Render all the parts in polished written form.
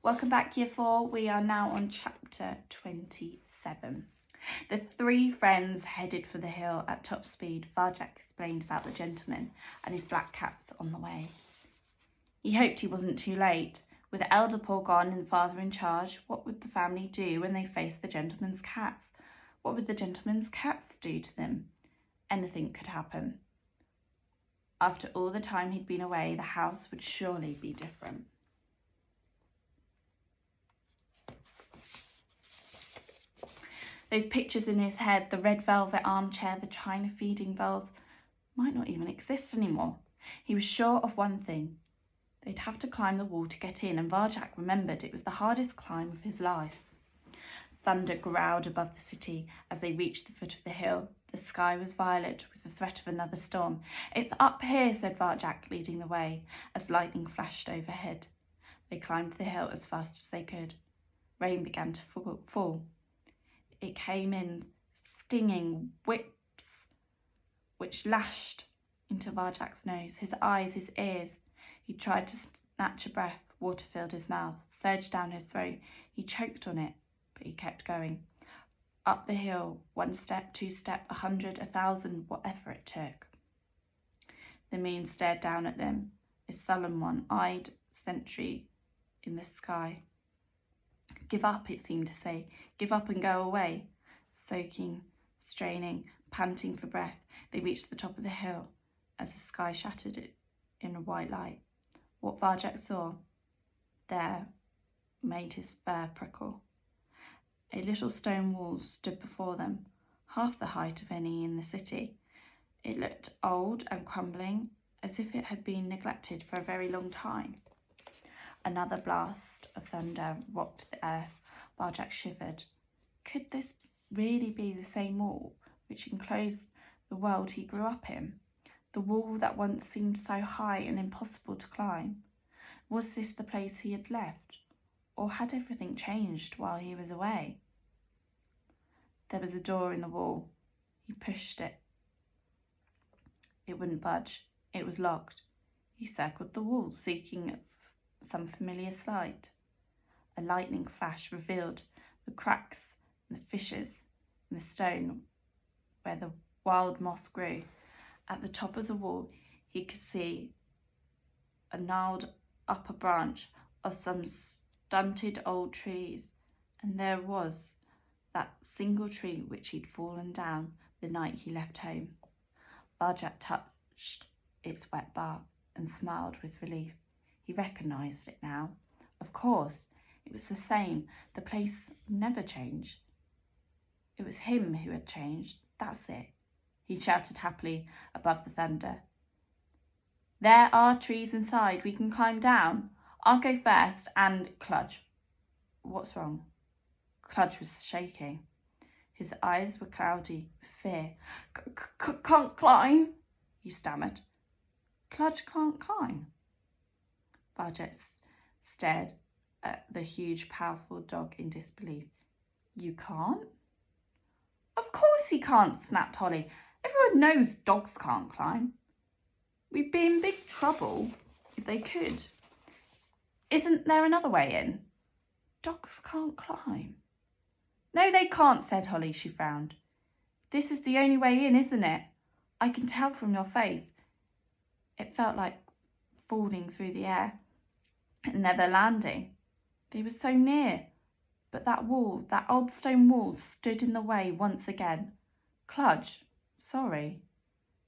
Welcome back, Year 4. We are now on chapter 27. The three friends headed for the hill at top speed. Varjak explained about the gentleman and his black cats on the way. He hoped he wasn't too late. With the elder Paw gone and the father in charge, what would the family do when they faced the gentleman's cats? What would the gentleman's cats do to them? Anything could happen. After all the time he'd been away, the house would surely be different. Those pictures in his head, the red velvet armchair, the china feeding bowls, might not even exist anymore. He was sure of one thing. They'd have to climb the wall to get in, and Varjak remembered it was the hardest climb of his life. Thunder growled above the city as they reached the foot of the hill. The sky was violet with the threat of another storm. "It's up here," said Varjak, leading the way, as lightning flashed overhead. They climbed the hill as fast as they could. Rain began to fall. It came in stinging whips, which lashed into Varjak's nose, his eyes, his ears. He tried to snatch a breath. Water filled his mouth, surged down his throat. He choked on it, but he kept going. Up the hill, 1 step, 2 step, 100, 1,000, whatever it took. The moon stared down at them, a sullen one-eyed sentry in the sky. "Give up," it seemed to say. "Give up and go away." Soaking, straining, panting for breath, they reached the top of the hill as the sky shattered it in a white light. What Varjak saw there made his fur prickle. A little stone wall stood before them, half the height of any in the city. It looked old and crumbling, as if it had been neglected for a very long time. Another blast of thunder rocked the earth. Varjak shivered. Could this really be the same wall which enclosed the world he grew up in? The wall that once seemed so high and impossible to climb? Was this the place he had left? Or had everything changed while he was away? There was a door in the wall. He pushed it. It wouldn't budge. It was locked. He circled the wall, seeking some familiar sight. A lightning flash revealed the cracks and the fissures in the stone where the wild moss grew. At the top of the wall, he could see a gnarled upper branch of some stunted old trees, and there was that single tree which he'd fallen down the night he left home. Varjak touched its wet bark and smiled with relief. He recognised it now. Of course, it was the same. The place never changed. It was him who had changed. That's it. He shouted happily above the thunder. "There are trees inside. We can climb down. I'll go first and Cludge." "What's wrong?" Cludge was shaking. His eyes were cloudy with fear. Can't climb," he stammered. "Cludge can't climb?" Varjak stared at the huge, powerful dog in disbelief. "You can't?" "Of course he can't," snapped Holly. "Everyone knows dogs can't climb. We'd be in big trouble if they could. Isn't there another way in?" "Dogs can't climb." "No, they can't," said Holly. She frowned. "This is the only way in, isn't it? I can tell from your face." It felt like falling through the air and never landing. They were so near, but that wall, that old stone wall, stood in the way once again. "Cludge, sorry,"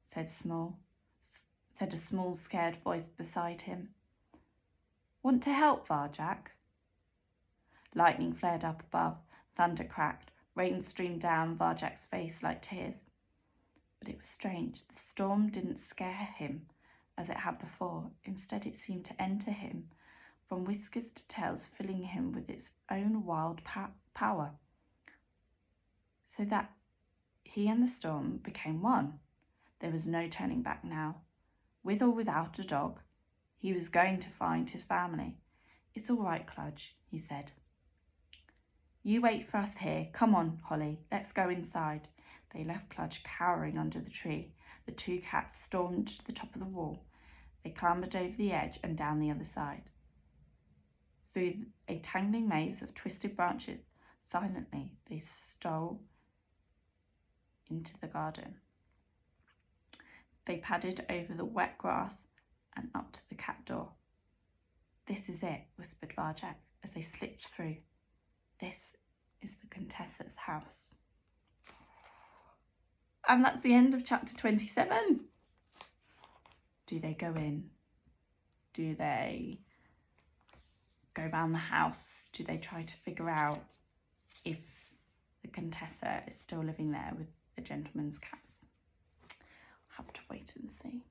said a small, scared voice beside him. "Want to help, Varjak?" Lightning flared up above, thunder cracked, rain streamed down Varjak's face like tears. But it was strange. The storm didn't scare him as it had before. Instead, it seemed to enter him from whiskers to tails, filling him with its own wild power, so that he and the storm became one. There was no turning back now. With or without a dog, he was going to find his family. "It's all right, Cludge," he said. "You wait for us here. Come on, Holly, let's go inside." They left Cludge cowering under the tree. The two cats stormed to the top of the wall. They clambered over the edge and down the other side. Through a tangling maze of twisted branches, silently they stole into the garden. They padded over the wet grass and up to the cat door. "This is it," whispered Varjak as they slipped through. "This is the Contessa's house." And that's the end of chapter 27. Do they go in? Do they go around the house? Do they try to figure out if the Contessa is still living there with the gentleman's cats? I'll have to wait and see.